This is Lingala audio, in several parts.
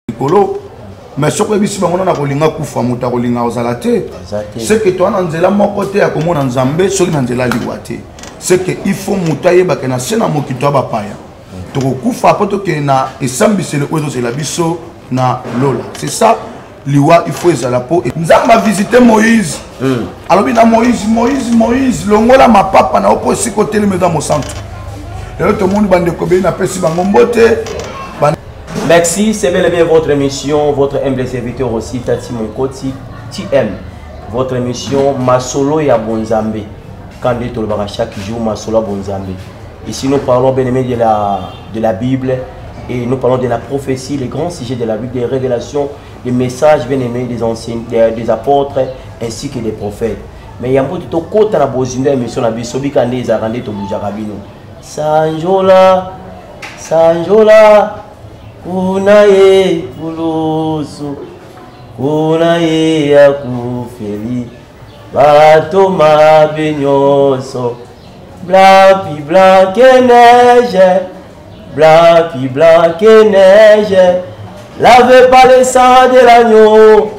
likolo mais ce que bisi bango na kolinga kufa muta kolinga ozala te c'est que toi na nzela moko te ya komona nzambe soki na nzela liwa te c'est que il faut muta yeba ke na sena mokito ba paya to kufa poto ke na esambisele ozo c'est la biso na lola c'est ça liwa il faut ezala po nzamba visiter Moïse alors bina Moïse longola mapapa na opo si côté le dans mon centre et tout le monde bande ko be na pesi bango mbote. Merci, c'est bel et bien votre émission, votre humble serviteur aussi, Tati Monkoti, TM. Votre émission Masolo et Bonzambe. Quand on le chaque jour, Masolo et Bonzambe. Ici, nous parlons bien aimé de la Bible et nous parlons de la prophétie, les grands sujets de la Bible, des révélations, des messages bien aimés des anciens, des apôtres ainsi que des prophètes. Mais il y a un peu de temps quand on a besoin d'une émission, on a besoin de Sanjola, Sanjola. Unaye kulusu, unaye ya kufeli, bato mabenyoso, blanc que neige, blanc que neige, lavez pas le sang de l'agneau,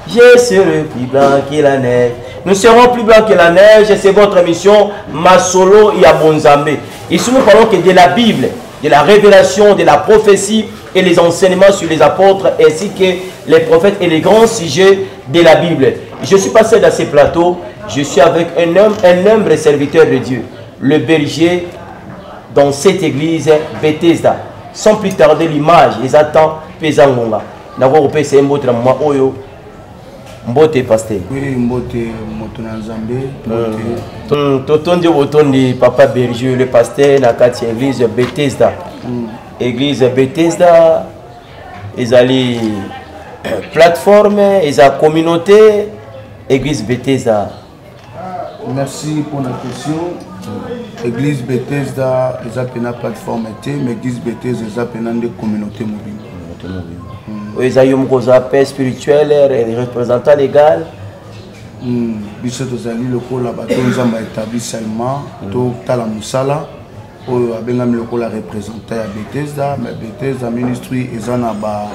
je serai plus blanc que la neige. Nous serons plus blancs que la neige, c'est votre émission Masolo et Bonzambe. Ici nous parlons que de la Bible, de la révélation, de la prophétie et les enseignements sur les apôtres ainsi que les prophètes et les grands sujets de la Bible. Je suis passé dans ces plateaux, je suis avec un humble serviteur de Dieu, le berger dans cette église Bethesda. Sans plus tarder l'image, ils attendent Pesangonga. D'abord, c'est un mot oyo. Mbote pasteur. Oui, mbote motona Nzambe. Totondi botondi papa berger le pasteur na kati église Bethesda. Église Bethesda, ils allaient plateforme, ils ont communauté, église Bethesda. Merci pour la question. Église Bethesda, ils ont une plateforme, mais église Bethesda, ils ont une communauté mobile. Ils ont un paix spirituel et représentant légal. Bisous aux alliés locaux là-bas, ils ont établi seulement, tout à la Moussala. Oyo abengami lokola représentant ya Bethesda mais Bethesda ministry ezana ba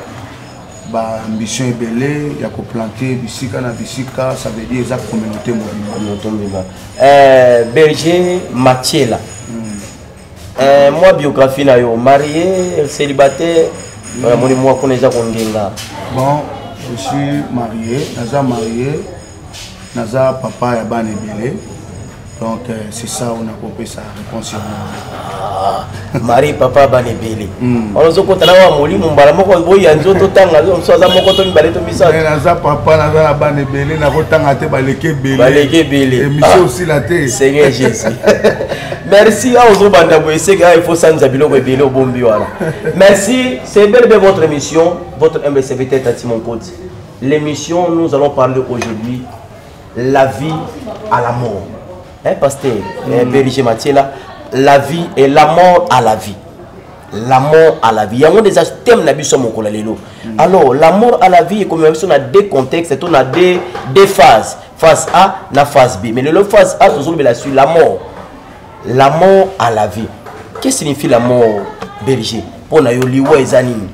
ambition ebele ya ko planter bisika na bisika, ça veut dire exact communauté mobile. Berger Matiela. Moi biographie na yo marié célibataire moni moi connaisa kongenga. Bon, je suis marié, naza papa ya bana ebele. Donc c'est ça on a compris sa réponse. Marie papa banebele. On zo kotala wa moli mumbala moko boya nzoto tanga zo msoza moko to mibale to misato. Naza papa naza na banebele na kotanga te baleke bele. Baleke bele. Et monsieur aussi la te. Seigneur Jésus. Merci à ozo banda boye c'est il faut sanza biloko ebele obombi wala. Merci, c'est bel bien votre émission, votre humble serviteur Tati Monkoti. L'émission nous allons parler aujourd'hui la vie à la mort. Pasteur Berger Matiela, la vie et la mort à la vie. La mort à la vie. Il y a des thèmes na biso mokola lelo. Alors, la mort à la vie, comme on a deux contextes, on a deux phases. Phase A, la phase B. Mais le phase A, c'est la mort. La mort à la vie. Qu'est-ce que signifie la mort, Berger? Pour na yo liwa ezanini.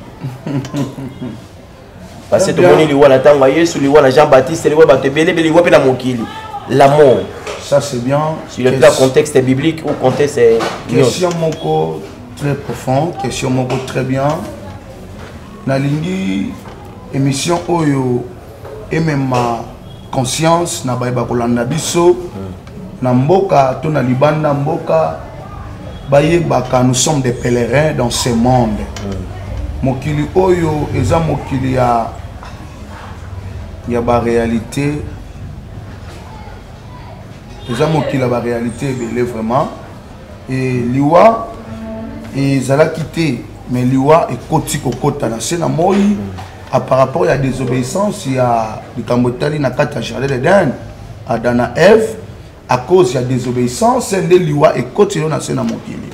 Parce que tout le monde liwa na tanga Yesu, liwa na Jean-Baptiste, liwa batebele, liwa pe na mokili. La mort. Ça c'est bien. Sur le plan contexte biblique ou contexte. Question moko très profond, question moko très bien. Nalingi émission oyo et même ma conscience na baïba kolanda biso na mboka to na libanda mboka bayebaka nous sommes des pèlerins dans ce monde. Mokili oyo eza mokili ya ba réalité. Les gens qui la réalité est vraiment et liwa et zala quitté mais liwa et koti kokota na sena moi par rapport à désobéissance il y a le Cambotali na kata jardin d'Éden Adana Ève à cause de la désobéissance c'est de liwa et koti na sena mokili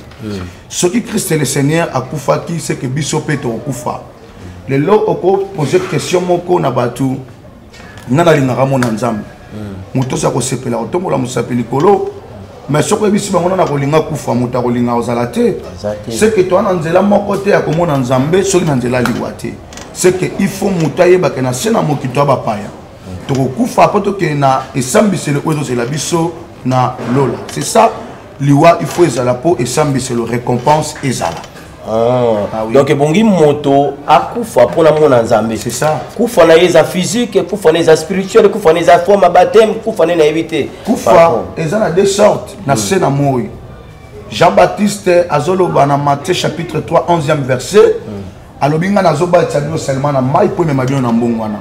ce qui Christ le Seigneur a kufa qui c'est que biso peto kufa le lo oko poser question moko na batu ngana lingara mona nzambe muto sa ko sepela otombola musapeli kolo mais ce que bisi bango na kolinga kufa muta kolinga ozala te c'est que toi na nzela moko te ya komona nzambe soki na nzela liwa te c'est que il faut mutaye ba que na sena mokito ba paya to kufa poto que na esambiselo ozo c'est la biso na lola c'est ça liwa il faut ezala po esambiselo récompense ezala. Ah, oui. Donc bongi moto akufa pona mona nzambe c'est ça kufa na yeza physique kufa na yeza spirituel kufa na yeza forme baptême kufa na éviter kufa ezana deux sortes na sena moi. Jean-Baptiste azoloba na Matthieu chapitre 3 11e verset alobinga nazoba tsadino seulement na mai po mema bien na mbongwana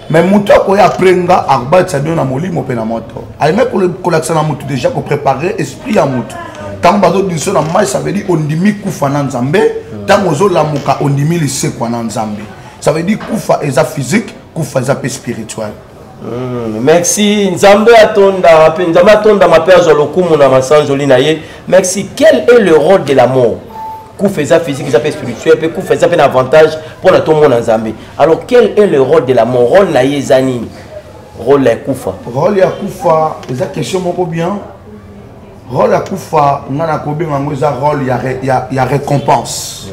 mais muto ko ya prenga arba tsadino na molimo pe na moto aime ko laksa na mutu déjà ko préparer esprit à mutu tant bazo diso na mai ça veut dire ondimi kufa na nzambe tant ozo lamuka ondimi lisekwa na nzambe ça veut dire kufa eza physique kufa eza pe spirituel. Merci Nzambe atonda ma père Zolokumu na masanzoli na ye. Merci. Quel est le rôle de la mort? Koufeza physique, ça fait spirituel, puis koufeza un avantage pour la tout le monde Nzambe. Alors quel est le rôle de la mort? Rôle na yezani. Rôle la koufa. Rôle ya koufa, eza question moko bien. Rôle ya koufa, ngana kobe ngango eza rôle ya récompense.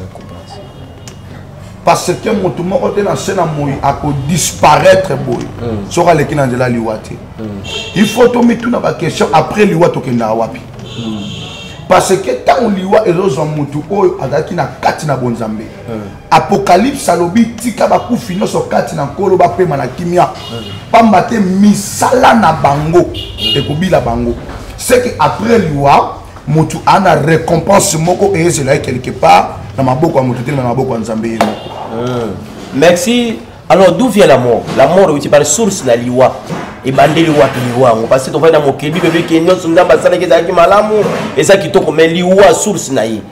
Parce que mon tout le monde est dans scène à disparaître sera les qui dans la liwate. Il faut tout mettre dans la question après liwate qui na wapi. Parce que tant liwa et les hommes mutu o adaki na kati na bonzambe. Apocalypse salobi tika ba ku fino so kati na kolo ba pema na kimia. Pambate misala na bango et kubila bango. C'est que après liwa mutu ana récompense moko et c'est là quelque part dans ma boko mutu dans ma boko nzambe. Merci. Alors d'où vient la mort? La mort est par source de la liwa. Et bandé liwa liwa. Parce que tu vois dans mon kébi bébé qui est non son dame basala qui zaki malamu et ça qui toko mais liwa source naïe.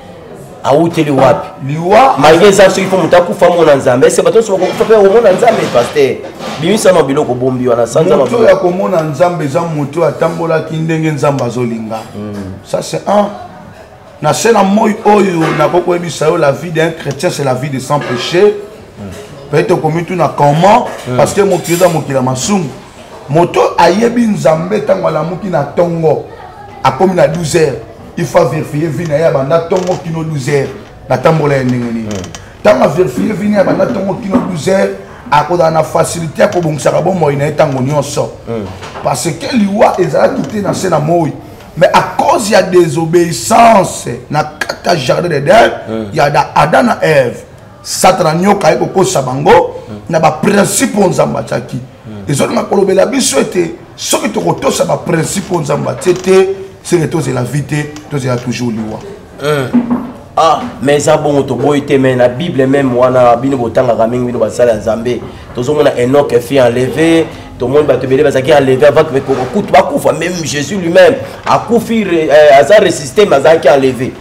A où t'es liwa? Liwa. Malgré ça ceux qui font mutaku famo na nzambe. C'est pas tout ce qu'on peut faire au monde na nzambe parce que bimi ça no biloko bombi wana sanza no. Moto ya komona nzambe za moto atambola kindenge nzamba zolinga. Ça c'est un. Na sena moy oyo na koko ebisa yo la vie d'un chrétien c'est la vie de sans péché. Peut-être comme tout na comment parce que mon kiza mon kila masum. Moto ayebi nzambe tango la muki na tongo a comme na 12h. Il faut vérifier vina ya banda tongo kino 12h na tambola ndengeni. Tango vérifier vina ya banda tongo kino 12h a ko na facilité ko bongisa ka bon moy na tango nyonso. Parce que liwa ezala quitté na sena moy. Mais à cause il y a désobéissance na kata jardin d'Éden, il y a Adam et Ève. Satan nyoka eko ko sabango na ba principe nzamba taki. Les autres na kolobela biso était ce que tu retosa ba principe nzamba tete, c'est que c'est la vérité, c'est toujours liwa. Ah, mais ça bon to boyte mais la Bible même wana bino botanga kamingi bino basala nzambe. Tozo mona Enoch est enlevé. Tout le monde va te bénir parce qu'il a enlevé avant que même Jésus lui-même a résisté mais il a enlevé.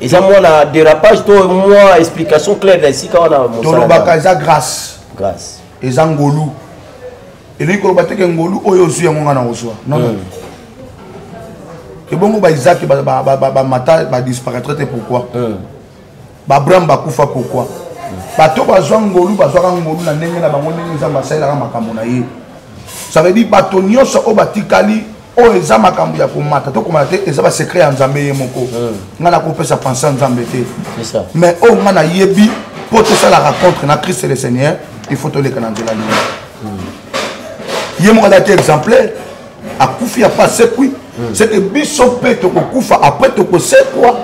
Et ça moi a dérapage toi moi explication claire ici quand on a mon ça grâce grâce et ngolu et lui ko bateke ngolu oyo zuya monga na ozwa non non que bon ba Isaac ba mata ba disparaître pourquoi ba Abraham ba kufa pourquoi bato bazwa ngolu bazwa ngolu na ndenge na bango ndenge za masaila makambo na ye ça veut dire bato nyonso o batikali o eza makambo ya komata to komata te eza ba secret ya nzambe ye moko ngana ko pesa penser nzambe te c'est ça mais o ngana yebi pour tout ça la rencontre na Christ le Seigneur il faut te le canal de la nuit ye mo date exemplaire a kufi a passé puis c'est que biso pe to ko kufa après to ko c'est quoi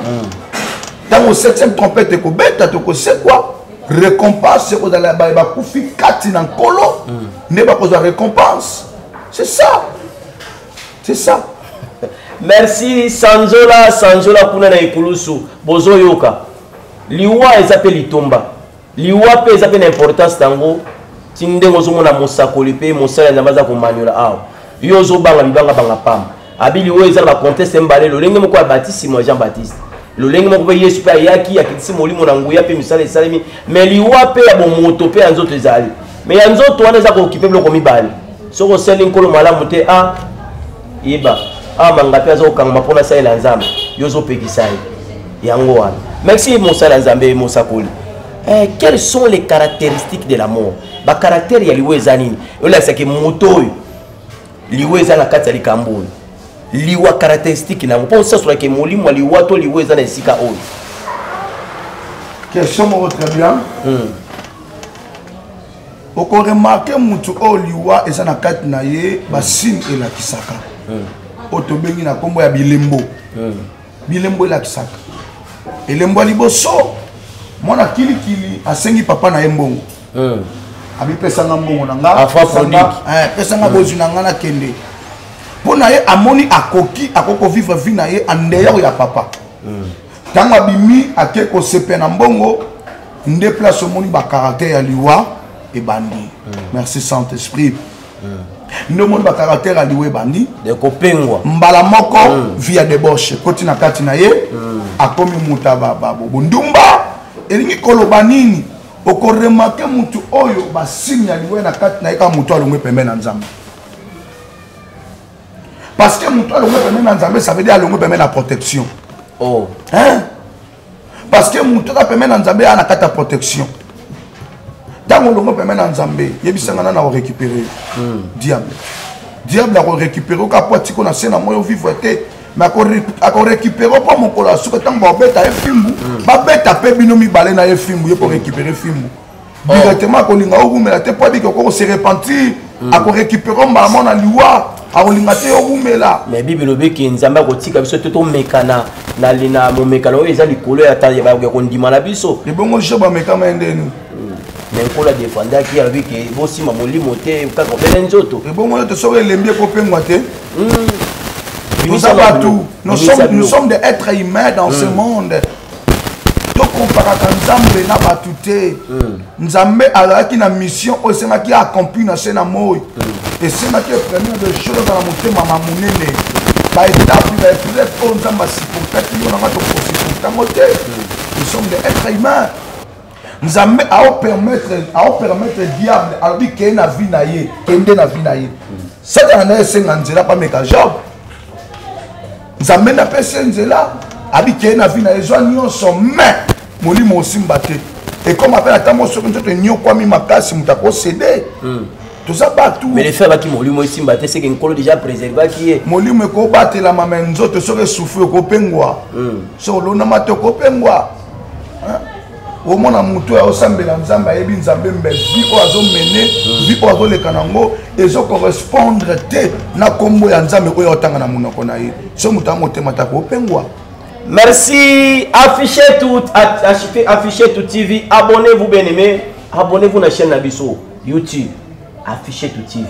dans au 7e trompette ko beta to ko c'est quoi récompense c'est dans la baïba koufi kati nan kolo ne pas cause récompense c'est ça merci Sanjola kuna na ikulusu bozo yoka liwa ezapeli litomba liwa pe ezapeli importance tango tinde ngozo mona mosakoli pe mosala na baza ko manuela aw yozo banga bibanga banga pam abili wo ezala conteste mbale lo lenge moko Baptiste moi Jean Baptiste le lenge moko pe Yesu pe yaki akitisi molimo na nguya pe misala esalemi mais liwa pe ya bomoto pe anzoto ezali mais ya nzoto wana za ko occuper bloko mibale soko seli nkolo malamu te a iba a manga pe azo kanga pona sa ela nzambe yozo pekisai yango wana merci mosala nzambe mosakoli quelles sont les caractéristiques de la mort ba caractère ya liwa ezanini ola saki moto liwa ezana kati ya likambo liwa caractéristique na pour ça sur que molimo liwa to liwa ezana esika oyo question mo très bien oko remarquer mutu o liwa eza na kati na ye ba signe elakisaka oto bengi na kombo ya bilembo bilembo elakisaka elembo liboso mwana kilikili asengi papa na ye mbongo abi pesanga mbongo na nga pesanga bozu na nga na kende pona ye amoni akoki akoko vivre vie na ye andeya ya papa tanga bimi ake ko sepe na mbongo nde place omoni ba caractère ya liwa et bandi merci Saint-Esprit nde omoni ba caractère ya liwa et bandi de kopengwa mbala moko via débauche koti na kati na ye akomi muta babo ndumba elingi koloba nini oko remarquer mutu oyo ba signe ya liwa na kati na ye ka mutu alongwe pembe na nzambe parce que mutu alongwe pembe na nzambe ça veut dire alongwe pembe na protection. Oh. Hein? Parce que mutuka permet na nzambe ana kata protection. Tant on le permet na nzambe, yebisanga na récupérer. Diable. Diable a récupérer ka poti ko na sena moyo vivre te, mais ako récupérer pas mon kola suka tant ba beta efimbu, ba beta pe binomi balé na efimbu ye pour récupérer fimbu. Directement ko linga okumela te po biko ko se repentir, ako récupérer mbala na liwa. Mais Bible lobi ki nzamba ko tika biso toto mekana na lina mo mekana o eza likolo ya taye ba ko ndima na biso. Le bongo joba mekama ndeni. Mais ko la défendre ki abi ki bosi ma molimo te ka ko bele nzoto. Le bongo te sore lembie ko pengwa te. Nous sommes des êtres humains dans ce monde. Donc comparé à Nzambe na batute. Nzambe alaki na mission o sema ki accompli na sena moy. Et c'est ma première de choses dans la montée maman mounene. Par étape, il va être pour nous amasser pour faire qu'il y en a pas de nous sommes des êtres humains. Nous avons à permettre diable à lui qu'il y ait une vie naïe, qu'il y ait une vie naïe. Ça c'est un angela pas méga job. Nous avons un personne là, à lui qu'il y ait une vie naïe. Nous sommes mains, mon lit aussi mbatté. Et comme appelle à ta mot sur une autre nion quoi mi ma casse, m'ta possédé. Tout ça tout. Mais les frères qui m'ont lu moi ici mbatté c'est qu'un colo déjà préservé qui est. Mon lit me ko battre la maman nzoto serait souffrir ko pengwa. So lo na mato ko pengwa. Hein? Au moins na muto ya osambela nzamba yebi nzambe mbe vi o azo mene vi o azo lekanango ezo correspondre te na kombo ya nzambe oyo otanga na munoko na ye. So muta motema ta ko pengwa. Merci, affichez tout TV, abonnez-vous bien aimé, abonnez-vous à la chaîne Nabiso, YouTube, affichez tout TV.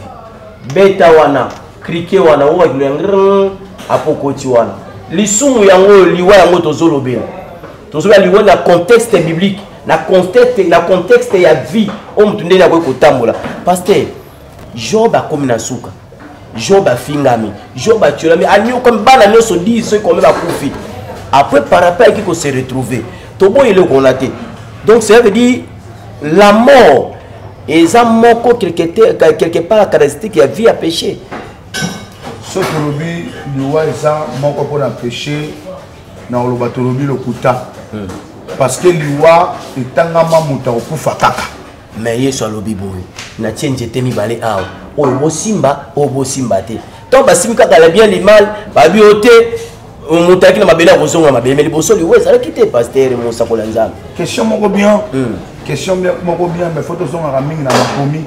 Beta wana, cliquez wana, ou avec le apokoti wana. L'issue yango liwa yango tozolo bien. Tozolo liwa na contexte biblique, na contexte ya vie, on mtunde na ko tambola. Pasteur, Job a comme na suka. Job a fingami, Job a tué, anyo comme bana nyoso dit ce comme ba kufi. Après, par rapport à qui qu'on s'est retrouvé, tout le monde est relaté. Donc, ça veut dire la mort et ça mort quelque part caractéristique, il y a vie à pécher. Ce que l'on voit, c'est mort pour la péché, dans le bateau le kuta. Parce que l'Iwa est un gamin mouta au kufakaka. Mais il y a sur le biboui. Na tienne j'étais mis balé à au bosimba, au bosimba. Donc, basimika a bien les mal, babioté. Moutaki na mabela kozonga mabela mais liboso li weza quitter pasteur Moussa Kolanza. Question moko bien. Question moko bien mais photo zonga ramingi na makomi.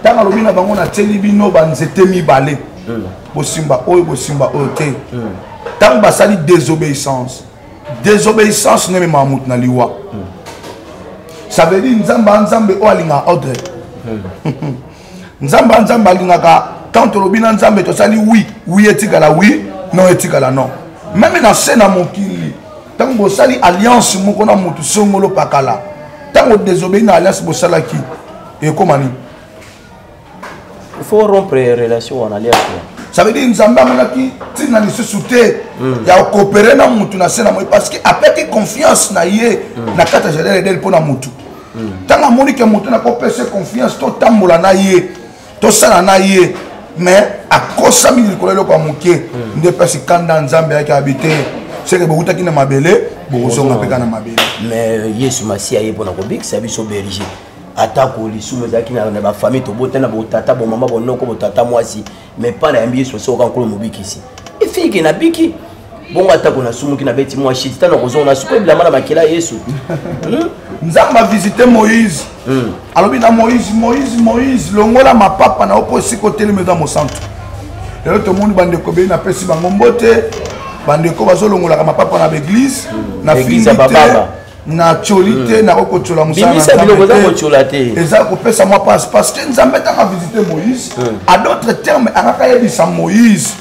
Tanga lobi na bango na teli bino banzete mibale. Bosimba oyo te. Tanga basali désobéissance. Désobéissance ne me mamout na liwa. Ça veut dire nzambe o alinga ordre. Nzambe alinga quand lobi na nzambe to sali oui etikala oui, non etikala non. Même dans scène à mon kili, tant que vous allez alliance, mon qu'on a monté sur mon pakala. Tant que vous désobéissez à l'alliance, vous allez qui et comment il faut rompre les relations en alliance. Ça veut dire que nous avons qui si nous sommes soudés, il y a coopérer dans mon na scène parce que après confiance na yé na kata jardin d'elle pour na mutu. Tant que mon que monté na coopérer confiance, tout tambola na yé, tout ça na yé. Mais à cause de ce que nous avons fait, nous avons fait un Zambie qui habité. C'est que beaucoup de gens ont fait mais Yesu Massia est pour nous c'est un berger. Attaque les sous la famille, tata, maman, tata, moi aussi. Mais pas la MBA sur ce qu'on a ici. Et fille qui n'a biki. bon atako na sumu ki na beti moi shit tana kozona suko bila mala makela Yesu nzamba visiter Moïse alobi na Moïse longola mapapa na oposi côté le maison mo centre lelo to monde bande ko be na pesi bango mbote bande ko bazolongola mapapa na église na église baba na cholite na kochola musana bimisa biloko za kochola te eza ko pesa moi parce que nzamba ta visiter Moïse à d'autres termes akaka yebisa Moïse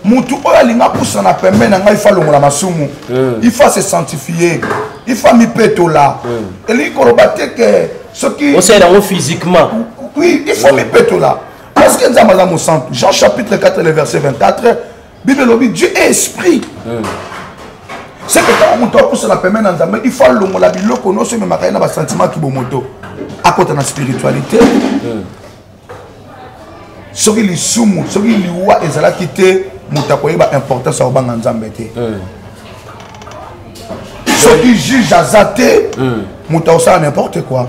mutu oyo alinga pusa na pembe na ngai il faut longola masumu il faut se sanctifier il faut mipetola elingi koloba te ke soki osala ngo physiquement oui il faut mipetola parce que nzamba za mo centre Jean chapitre 4 le verset 24 Bible lobi Dieu est esprit c'est que quand mutu pusa na pembe na nzamba il faut longola biloko no so me makaya na ba sentiment ki bomoto akota na spiritualité soki lisumu soki liwa ezalaki te mutu akoyeba importance ya kobanga nzambe te soki juge aza te mutu akosala n'importe quoi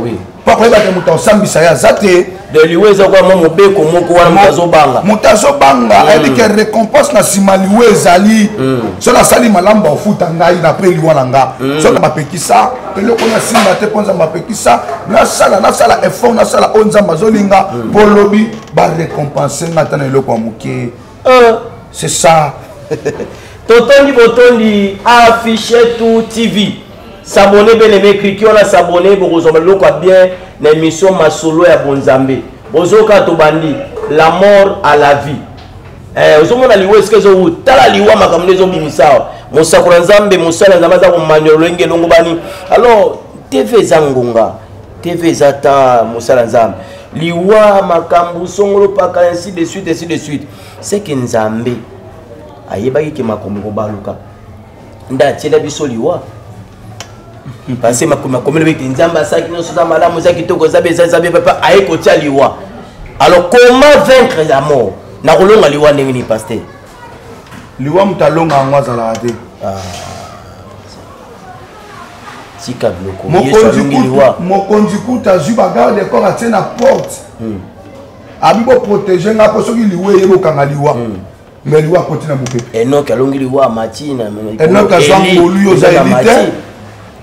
oui po akoyeba te mutu akosambisa ye aza te de liwa eza kwa mwa mobeko moko wana mutu azobanga mutu azobanga ayebi ke récompense na nsima liwa ezali soki nasali malamu baofuta ngai na mpe liwa na nga soki bapekisa eloko nasimba te mpo nzambe apekisa nasala effort nasala oyo nzambe azolinga mpo lobi barécompense nga ata na eloko ya moke c'est ça totondi botondi affiché tout TV s'abonner bien aimé cliquer on a s'abonner pour vous avoir bien l'émission masolo ya bonzambe bozoka to bandi la mort à la vie ozomona liwa est-ce que zo tala liwa makambo zo bimisa mosakula nzambe mosala nzambe za komanyolo ngelongo bani alors TV zangonga TV zata mosala nzambe liwa makambo songolo paka ainsi de suite c'est que nzambe ayebaki ke makombo kobaluka nda tiela biso liwa parce que makombo beti nzambe asaki nyonso za malamu za kitoko zabe papa ayeko tia liwa alors comment vaincre la mort na kolonga liwa ndenge ni pasteur liwa mutalonga yango azalaka te tika biloko yesu alongi liwa mokonzi kuta azwi bagarde corps atie na porte abi boprotege nga mpo soki liwa eyebokanga liwa mais liwa akoti na mopepe enoke alongi liwa matina enoke azwa ngolu yo oza eli te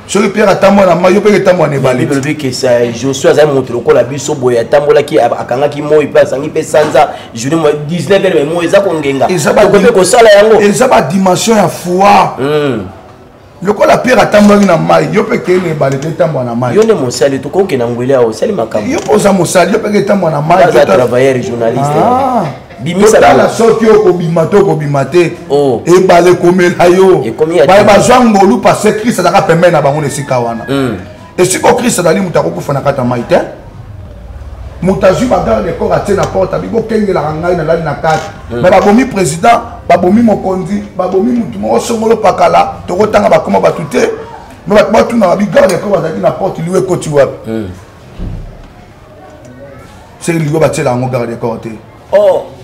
soki pierre atambola na mai yo mpe etambola na ebale bible ke sa Josué azali moto lokola biso boye atambolaki akangaki moi mpe asangi mpe sanza journée 19 heures moi eza kongenga okope kosala yango eza badimension ya foi lokola pierre atambolaki na mai yo mpe keye na ebale te etambola na mai yo nde mosali tokoke na ngwele awo osali makambo yo mpe oza mosali yo mpe etambola na mai aza travailleur journaliste totala soki okobima to okobima te ebale komela yo bazwa ngolu parce krist azalaka pembeni na bango na esika wana esika krist azali moto akokufa na kati ya mai te moto azwi bagarde corps atie na porte abi bokengelaka ngai nalali na kati me babomi président babomi mokonzi babomi motu moko songolo pakala tokotanga bakoma bato te me bato batunaka bigarde corps bazalaki na porte liwa ekoti wapi seki liwa batiela yango garde corps te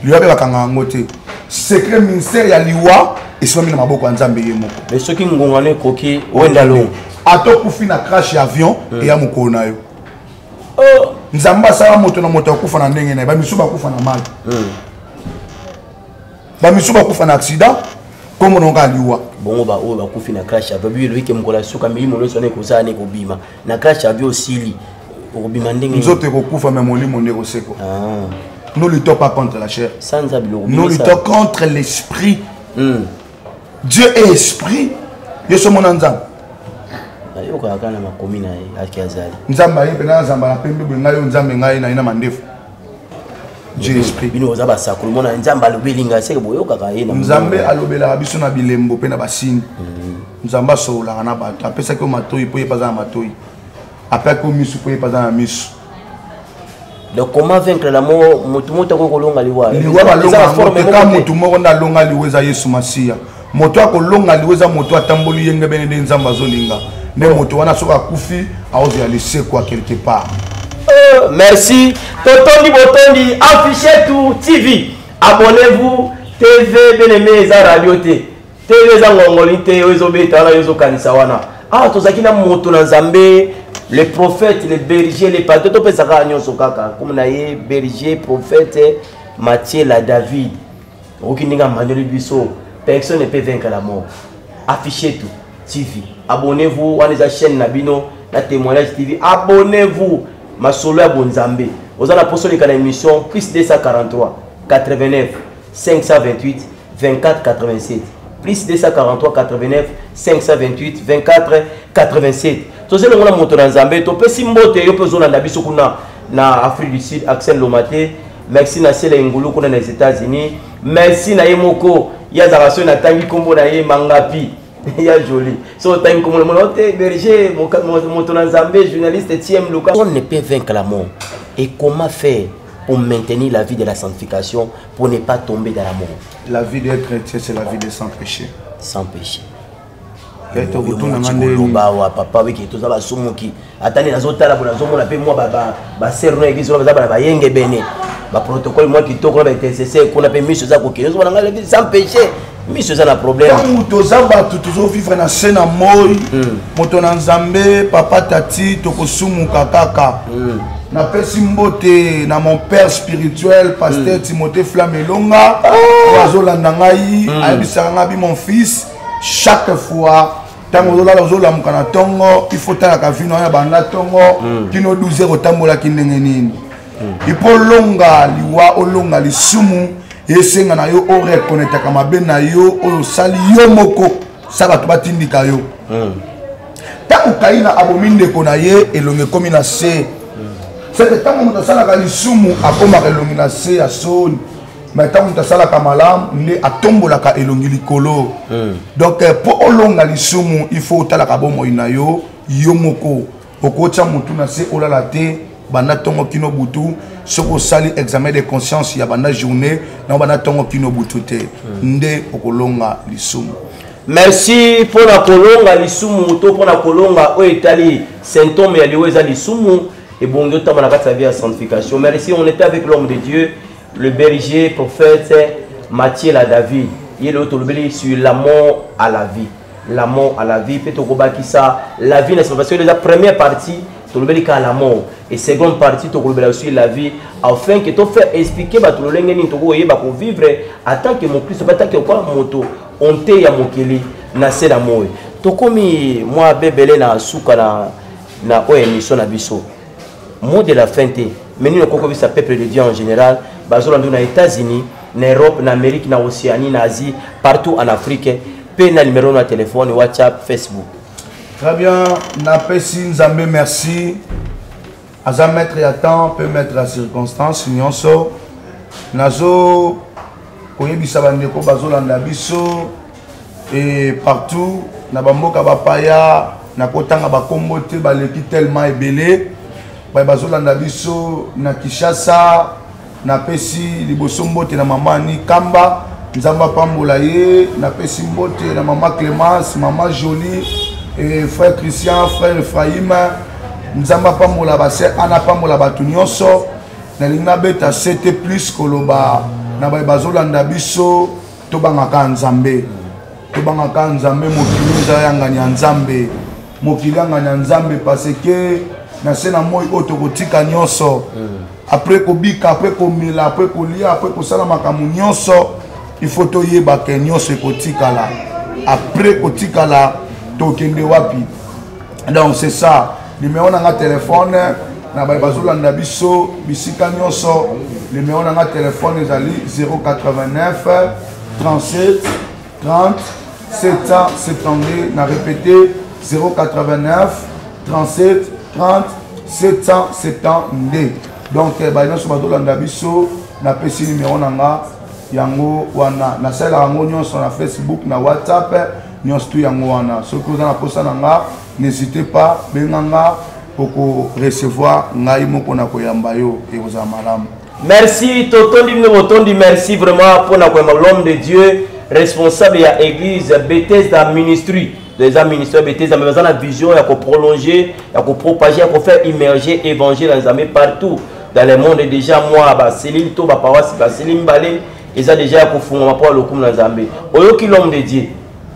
liwa mpe bakanga yango te secret ministère ya liwa esimami na maboko ya nzambe ye moko mais soki ngongano ekoki wenda longo atokufi na crash ya avion eya mokolo na yo nzambe asala moto na moto akufa na ndenge na ye bamisu bakufa na mai bamisu bakufa na accident kombo na onga liwa bongo baoyo bakufi na crash ya avion bibi loike mokolo asuka milimo nyonso na ekozala na ekobima na crash ya avion osili okobima ndenge nzoto ekokufa me molimo nde ekoseko. Nous luttons pas contre la chair. Nous luttons contre l'esprit. Dieu est esprit. Dieu est mon nzambe. Nzambe ayi pena nzambe la pembe ngai nzambe ngai na ina mandefu. Dieu est esprit. Nzambe alobela biso na bilembo pena basini. Nzambe asola na bato apesa ko matoi po yepaza na matoi. Après ko misu po yepaza na misu. Donc comment vaincre la mort mutu ko kolonga liwa liwa balonga mutu moko na longa liweza Yesu Masia moto akolonga liweza moto atamboli yenge bene de nzamba zolinga ne moto wana soka kufi aozi ya laisser quoi quelque part. Merci totondi botondi affiché tout TV abonnez-vous TV bien-aimé za radio te TV za ngongoli te ezo beta na ezo kanisa wana tozaki na moto na Nzambe. Les prophètes, les bergers, les pasteurs, tout ça comme naie berger, prophète, Matthieu, la David. Okininga Manuel Bisso, personne ne peut vaincre la mort. Affichez tout. TV. Abonnez-vous. On est à la chaîne Nabino, la témoignage TV. Abonnez-vous. Ma solo à Bonzambé. Vous allez poster une émission plus 243 89 528 24 87. Plus 243 89 528 24 87. Tout ça, on a monté dans Zambé. Tu peux simboter, tu peux zoner na Afrique du Sud, Axel Lomate. Merci na Sele Ngulu qu'on a les États-Unis. Merci na Yemoko. Il y a Zarasso na Tangi Kombo na Mangapi. Il y a joli. So Tangi Kombo na Monote Berger, mon dans Zambé, journaliste Tiem Lucas. On ne peut vaincre la mort. Et comment faire pour maintenir la vie de la sanctification, pour ne pas tomber dans la mort? La vie d'être chrétien, c'est la vie de sans péché. Sans péché. Papa, oui, qui est tout ça, qui attendez, la zone, la zone, on appelle moi, bah, c'est une église, on va y béné. Bah, protocole, moi qui tourne avec TCC, qu'on appelle Monsieur Zako, qui est sans péché. Monsieur Zana problème. Quand nous avons toujours vivre dans la scène à Moï, Motonan Zambé, Papa Tati, Tokosumu Kakaka. Na pesimbote na mon père spirituel, pasteur Timothée Flamelonga, Oazo Landangaï, Aibisaranga bi mon fils, chaque fois. Il faut que kino 12 otambola kindengenini. Il faut longa liwa olonga lisumu esenga na yo o reconnaître kama bena yo o sali yo moko saka to batindika yo. Ta ukaina abominde kona ye elonge komi na se. C'est que tant que sala ka lisumu akoma elonge na se ya soni. Mais tant que ça la kamalam, il a tombé la ka elongi likolo. Donc pour olonga lisumu, il faut tala ka bomo inayo yomoko. Okocha mutu na se olala te bana tongo kino butu. Soko sali examen de conscience ya bana journée na bana tongo kino butu te. Nde okolonga lisumu. Merci pour la kolonga lisumu to pour la kolonga o etali symptôme ya liweza lisumu et bon yo tamana ka sa vie à sanctification. Merci, on était avec l'homme de Dieu. Le berger, prophète Matthieu la David. Il est l'autre sur l'amour à la vie. L'amour à la vie. La vie, parce que la première partie, tu as la mort. Et seconde partie, tu as aussi la vie. Afin que tu fasses expliquer que tu as vivre en tant que mon Christ, en tant que moto, on te ya mokeli, na se la mort. Tu comme moi, bébé, na souka na émission na biso. Mot de la fin, mais nous, nous avons peuple de Dieu en général. Bazolo aux États-Unis, en Europe, en Amérique, en Océanie, en Asie, partout en Afrique. Pe na numéro de téléphone, WhatsApp, Facebook. Très bien, Napesi Nzambe, merci. Aza mettre à temps, peut mettre la circonstance, nyonso. Nazo, koyebisa bandeko bazolo ndabiso et partout, na bamboka bapaya, na kotanga bakombote baleki tellement ebele. Bazolo ndabiso na Kinshasa. Na pesi liboso mbote na mama ni Kamba Nzamba pambola ye na pesi mbote na mama Clémence, mama Jolie et frère Christian, frère Ephraim Nzamba pambola base ana pambola batu nyonso na linga beta c'était plus koloba na bazolanda biso to bangaka Nzambe mokili nzayanga nya Nzambe mokili anga nya Nzambe parce que na sena moi otokotika nyonso. Après kobika, après komila, après kolia, après kosala makamu nyonso, il faut to yeba ke nyonso ekotikala. Après kotikala tokende wapi. Donc c'est ça. Numéro na téléphone na bazolanda biso bisika nyonso. Numéro na téléphone ezali 089 37 30 772 na répéter 089 37 30 772. Donc, nous sommes na pesi numéro nanga yango wana na sala yango nyonso na Facebook na WhatsApp nyonso tu yango wana. Ce que vous en posa nanga, n'hésitez pas benganga pour recevoir ngai moko na koyamba yo et vous amalam. Merci Totondi merci vraiment pour l'homme de Dieu responsable de l'église Bethesda Ministry. Les administrateurs Bethesda mais la vision il y a qu'on prolonger, il y a qu'on propager, il y a qu'on faire immerger évangile dans les amis partout. Dans le monde déjà moi Céline to ba paroisse Céline Balé ils ont déjà pour fondre ma parole comme dans Zambie oyo ki l'homme de Dieu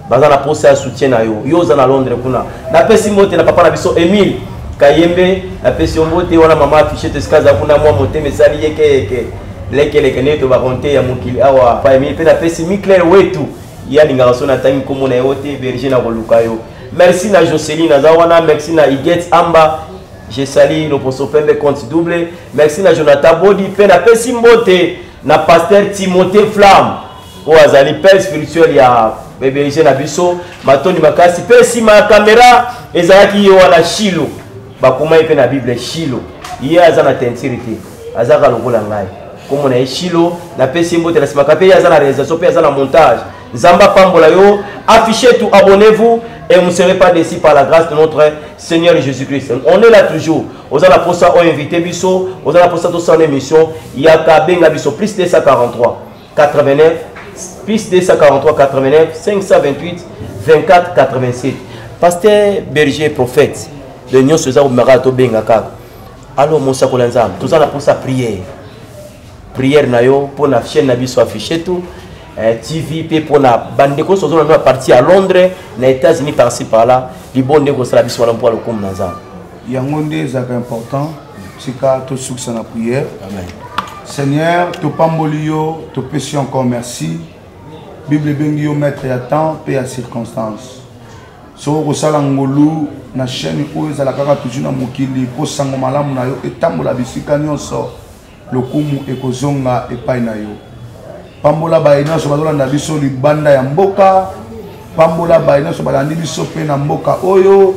bazana posa soutien na yo za na Londres kuna na pesi mote na papa na biso Emile Kayembe na pesi mbote wana mama affiché teskaza kuna moi mote mesali yeke leke neto ba konte ya mokili awa pa Emile pe na pesi mi clair wetu ya lingaso na tangi komona yote berger na kolukayo. Merci na Jocelyne Nazawana, merci na Iget Amba, je salue le poste Pembe compte double. Merci na Jonathan Bodi, pe na pesi mbote na pasteur Timothée Flamme. O azali père spirituel ya berger na biso, matoni makasi pesi ma caméra ezalaki yo wana Shilo. Bakoma pe na Bible Shilo. Iye azana tentirité, azaka lokola ngai. Comme on a Shilo, la PC Mbote, la Simakape, la réalisation, la montage. Zamba Pambola yo, affichez tout, abonnez-vous et vous ne serez pas déçus par la grâce de notre Seigneur Jésus-Christ. On est là toujours. Vous allez pour ça, on invité Bisso, vous allez pour ça, tout ça en émission. Il y a Kabenga Bisso, plus 243, 89, plus 243, 89, 528, 24, 87. Pasteur Berger, prophète, de Nyon César ou Marato Bengaka. Alors, mon sakolanzam, tout ça pour sa prière. Prière na yo pour la chaîne na biso affiché tout TV p pour na bandeko sozo na parti à Londres na États-Unis par-ci par-là li bonde ko sala biso wala pour le comme naza yango nde zaka important sika to succès na prière. Amen. Seigneur, to pamboli yo, to pesi encore merci. Bible bengi yo maître ya temps pe ya circonstance. So ko sala ngolu na chaîne ko ezala kaka toujours na mokili po sango malamu na yo etambola bisika nyonso. Lokumu ekozonga epai na yo. Pambola baina so bazolanda biso libanda ya mboka. Pambola baina so balandi biso pe na mboka oyo.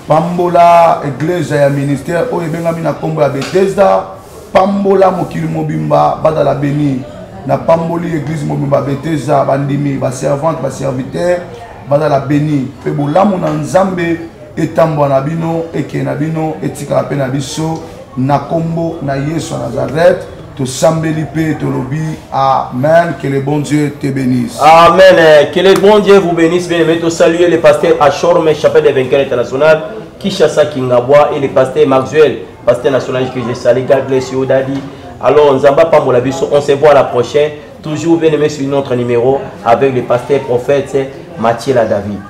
Pambola église ya ministère oyo bengami na kombo ya Bethesda. Pambola mokili mobimba badala beni. Na pamboli église mobimba Bethesda bandimi ba servante ba serviteur badala beni. Pe bolamu na Nzambe etambo na bino eke na bino etika pe na biso. Na combo na Yesu Nazareth, to sambeli pe to lobi. Amen. Que le bon Dieu te bénisse. Amen. Que le bon Dieu vous bénisse. Bien aimé, to saluer le pasteur Achorme, chapelle des vainqueurs international, Kishasa Kingabwa et le pasteur Maxwell, pasteur national que j'ai salé. God bless you, Daddy. Alors, Nzamba Pambola Biso, on se voit à la prochaine. Toujours bien aimé sur notre numéro avec le pasteur prophète Mathieu David.